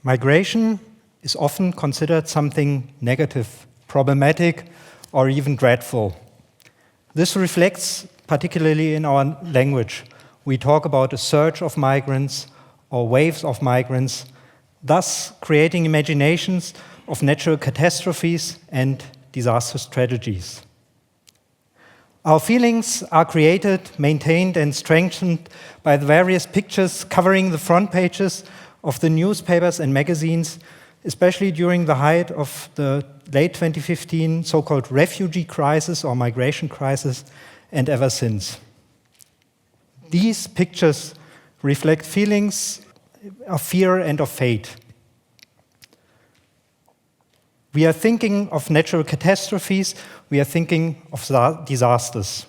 Migration is often considered something negative, problematic, or even dreadful. This reflects particularly in our language. We talk about a surge of migrants or waves of migrants, thus creating imaginations of natural catastrophes and disastrous tragedies. Our feelings are created, maintained, and strengthened by the various pictures covering the front pages of the newspapers and magazines, especially during the height of the late 2015 so-called refugee crisis or migration crisis, and ever since. These pictures reflect feelings of fear and of fate. We are thinking of natural catastrophes, we are thinking of disasters.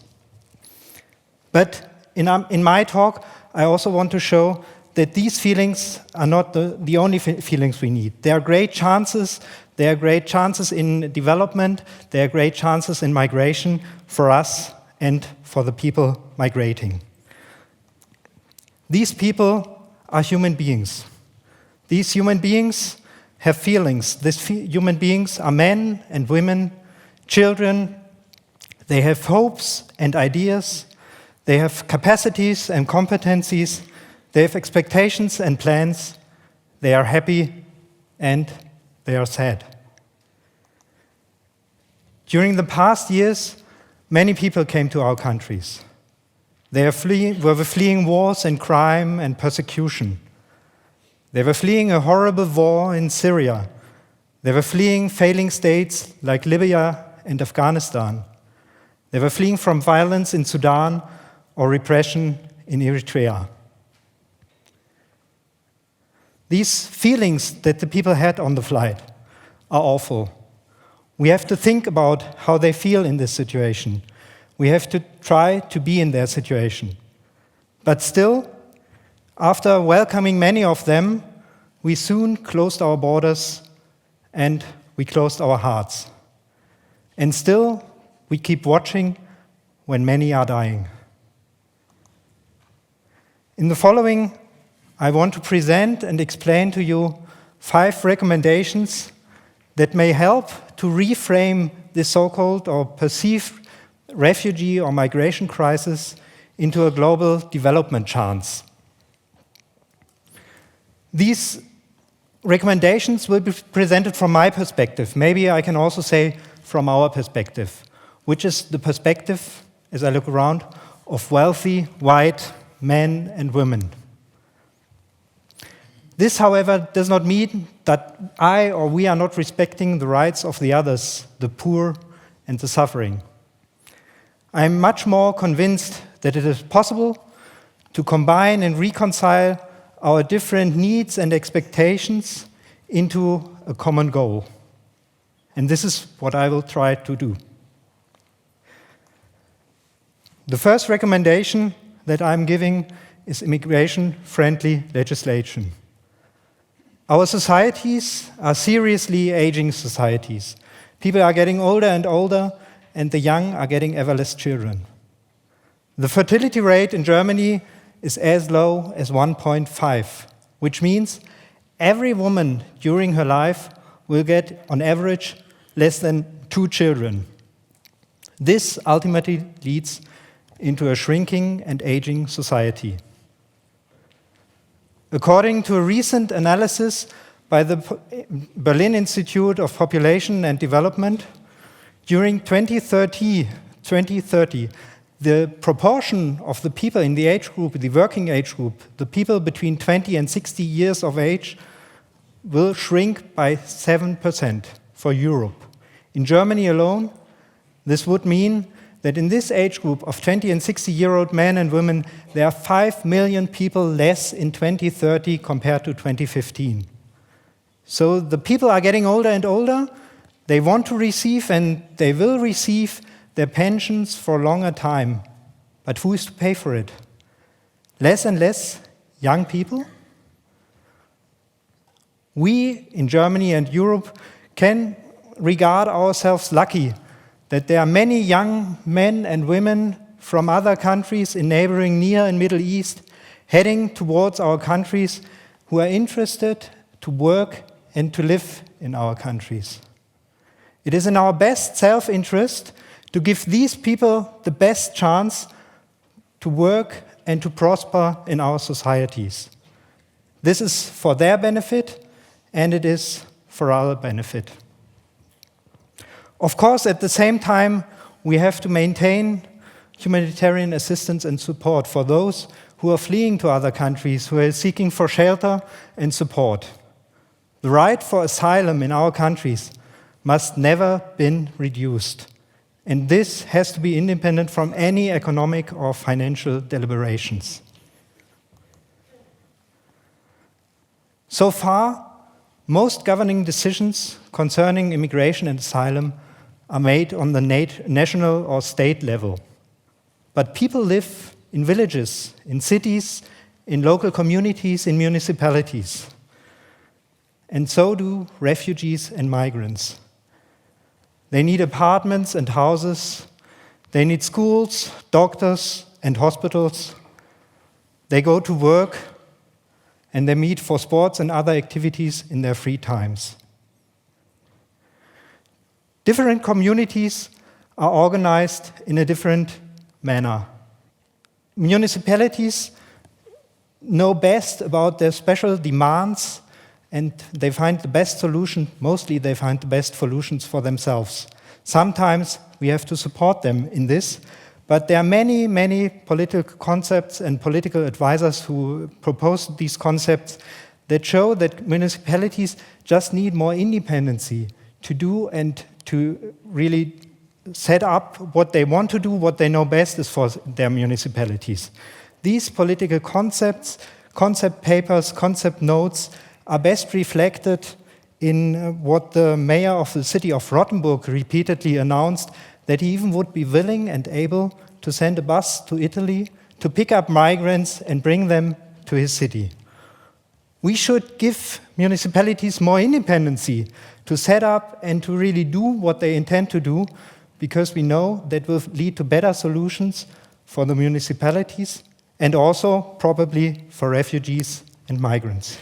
But in my talk, I also want to show that these feelings are not the only feelings we need. There are great chances. There are great chances in development. There are great chances in migration for us and for the people migrating. These people are human beings. These human beings have feelings. These human beings are men and women, children. They have hopes and ideas. They have capacities and competencies. They have expectations and plans. They are happy and they are sad. During the past years, many people came to our countries. They were fleeing wars and crime and persecution. They were fleeing a horrible war in Syria. They were fleeing failing states like Libya and Afghanistan. They were fleeing from violence in Sudan or repression in Eritrea. These feelings that the people had on the flight are awful. We have to think about how they feel in this situation. We have to try to be in their situation. But still, after welcoming many of them, we soon closed our borders and we closed our hearts. And still, we keep watching when many are dying. In the following, I want to present and explain to you 5 recommendations that may help to reframe this so-called or perceived refugee or migration crisis into a global development chance. These recommendations will be presented from my perspective. Maybe I can also say from our perspective, which is the perspective, as I look around, of wealthy, white men and women. This, however, does not mean that I or we are not respecting the rights of the others, the poor and the suffering. I am much more convinced that it is possible to combine and reconcile our different needs and expectations into a common goal. And this is what I will try to do. The first recommendation that I'm giving is immigration-friendly legislation. Our societies are seriously aging societies. People are getting older and older, and the young are getting ever less children. The fertility rate in Germany is as low as 1.5, which means every woman during her life will get, on average, less than 2 children. This ultimately leads into a shrinking and aging society. According to a recent analysis by the Berlin Institute of Population and Development, during 2030, the proportion of the people in the age group, the working age group, the people between 20 and 60 years of age, will shrink by 7% for Europe. In Germany alone, this would mean that in this age group of 20 and 60-year-old men and women, there are 5 million people less in 2030 compared to 2015. So the people are getting older and older. They want to receive and they will receive their pensions for a longer time. But who is to pay for it? Less and less young people? We in Germany and Europe can regard ourselves lucky that there are many young men and women from other countries in neighboring Near and Middle East heading towards our countries who are interested to work and to live in our countries. It is in our best self-interest to give these people the best chance to work and to prosper in our societies. This is for their benefit, and it is for our benefit. Of course, at the same time, we have to maintain humanitarian assistance and support for those who are fleeing to other countries, who are seeking for shelter and support. The right for asylum in our countries must never be reduced, and this has to be independent from any economic or financial deliberations. So far, most governing decisions concerning immigration and asylum are made on the national or state level. But people live in villages, in cities, in local communities, in municipalities. And so do refugees and migrants. They need apartments and houses. They need schools, doctors, and hospitals. They go to work, and they meet for sports and other activities in their free times. Different communities are organized in a different manner. Municipalities know best about their special demands, and they find the best solution. Mostly they find the best solutions for themselves. Sometimes we have to support them in this, but there are many, many political concepts and political advisors who propose these concepts that show that municipalities just need more independency to do and to really set up what they want to do, what they know best is for their municipalities. These political concepts, concept papers, concept notes are best reflected in what the mayor of the city of Rothenburg repeatedly announced, that he even would be willing and able to send a bus to Italy to pick up migrants and bring them to his city. We should give municipalities more independency to set up and to really do what they intend to do, because we know that will lead to better solutions for the municipalities and also probably for refugees and migrants.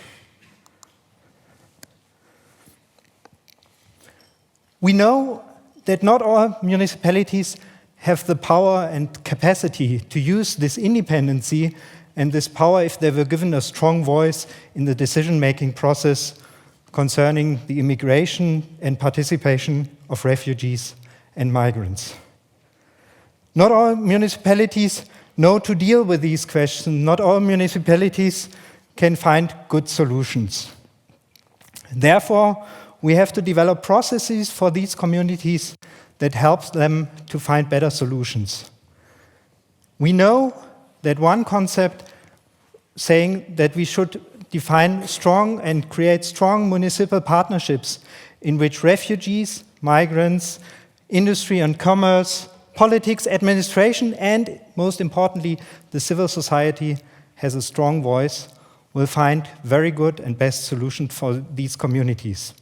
We know that not all municipalities have the power and capacity to use this independency and this power if they were given a strong voice in the decision-making process concerning the immigration and participation of refugees and migrants. Not all municipalities know to deal with these questions. Not all municipalities can find good solutions. Therefore, we have to develop processes for these communities that helps them to find better solutions. We know that one concept saying that we should define strong and create strong municipal partnerships in which refugees, migrants, industry and commerce, politics, administration, and most importantly, the civil society has a strong voice, will find very good and best solutions for these communities.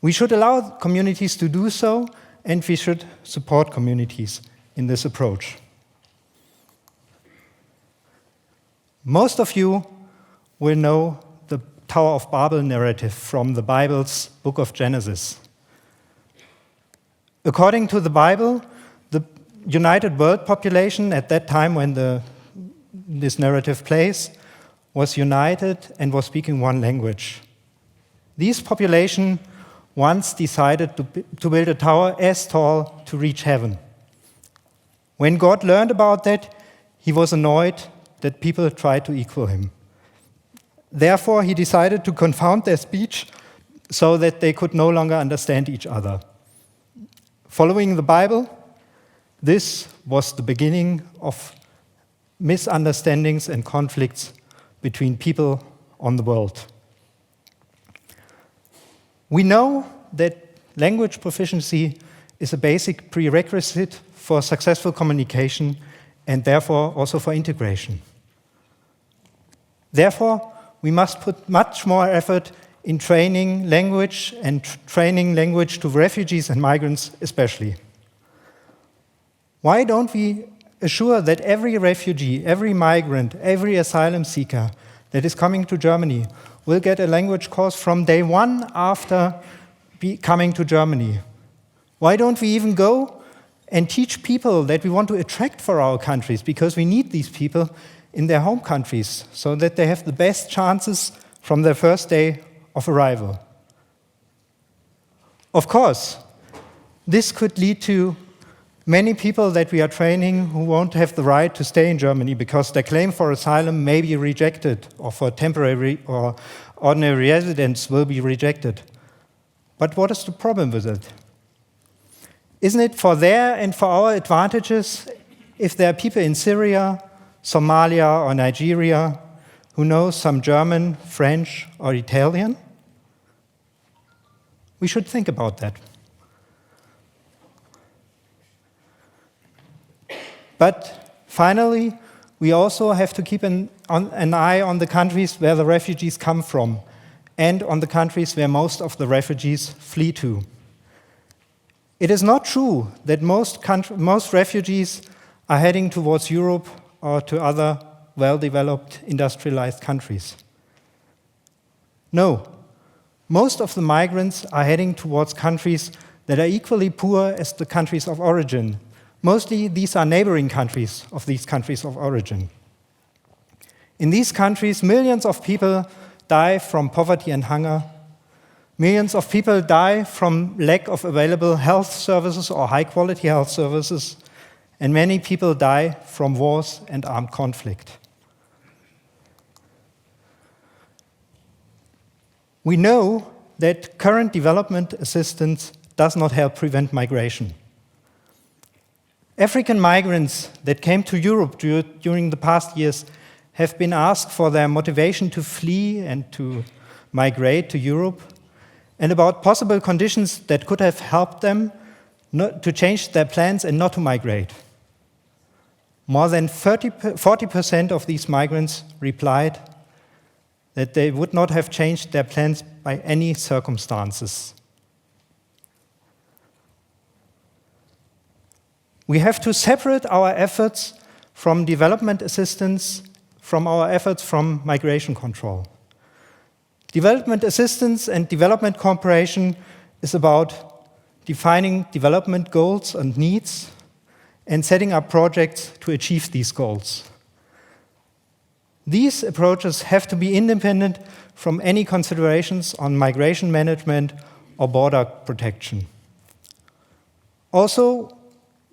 We should allow communities to do so, and we should support communities in this approach. Most of you will know the Tower of Babel narrative from the Bible's book of Genesis. According to the Bible, the united world population at that time when this narrative plays was united and was speaking one language. This population once decided to build a tower as tall to reach heaven. When God learned about that, he was annoyed that people tried to equal him. Therefore, he decided to confound their speech so that they could no longer understand each other. Following the Bible, this was the beginning of misunderstandings and conflicts between people on the world. We know that language proficiency is a basic prerequisite for successful communication and therefore also for integration. Therefore, we must put much more effort in training language and training language to refugees and migrants especially. Why don't we assure that every refugee, every migrant, every asylum seeker that is coming to Germany will get a language course from day one after coming to Germany? Why don't we even go and teach people that we want to attract for our countries, because we need these people in their home countries so that they have the best chances from their first day of arrival? Of course, this could lead to many people that we are training who won't have the right to stay in Germany because their claim for asylum may be rejected, or for temporary or ordinary residence will be rejected. But what is the problem with it? Isn't it for their and for our advantages if there are people in Syria, Somalia, or Nigeria who know some German, French, or Italian? We should think about that. But finally, we also have to keep an eye on the countries where the refugees come from and on the countries where most of the refugees flee to. It is not true that most refugees are heading towards Europe or to other well-developed, industrialized countries. No, most of the migrants are heading towards countries that are equally poor as the countries of origin. Mostly, these are neighboring countries of these countries of origin. In these countries, millions of people die from poverty and hunger. Millions of people die from lack of available health services or high-quality health services. And many people die from wars and armed conflict. We know that current development assistance does not help prevent migration. African migrants that came to Europe during the past years have been asked for their motivation to flee and to migrate to Europe, and about possible conditions that could have helped them to change their plans and not to migrate. More than 40% of these migrants replied that they would not have changed their plans by any circumstances. We have to separate our efforts from development assistance from our efforts from migration control. Development assistance and development cooperation is about defining development goals and needs and setting up projects to achieve these goals. These approaches have to be independent from any considerations on migration management or border protection. Also,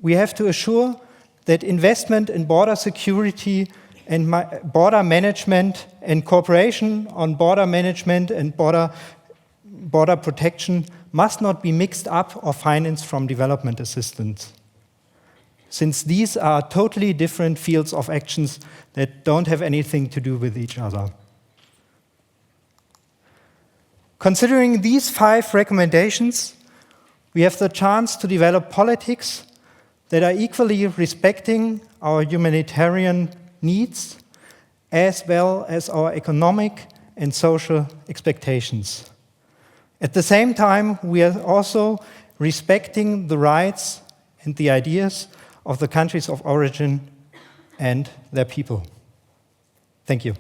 we have to assure that investment in border security and border management and cooperation on border management and border protection must not be mixed up or financed from development assistance, since these are totally different fields of actions that don't have anything to do with each other. Considering these 5 recommendations, we have the chance to develop politics that are equally respecting our humanitarian needs as well as our economic and social expectations. At the same time, we are also respecting the rights and the ideas of the countries of origin and their people. Thank you.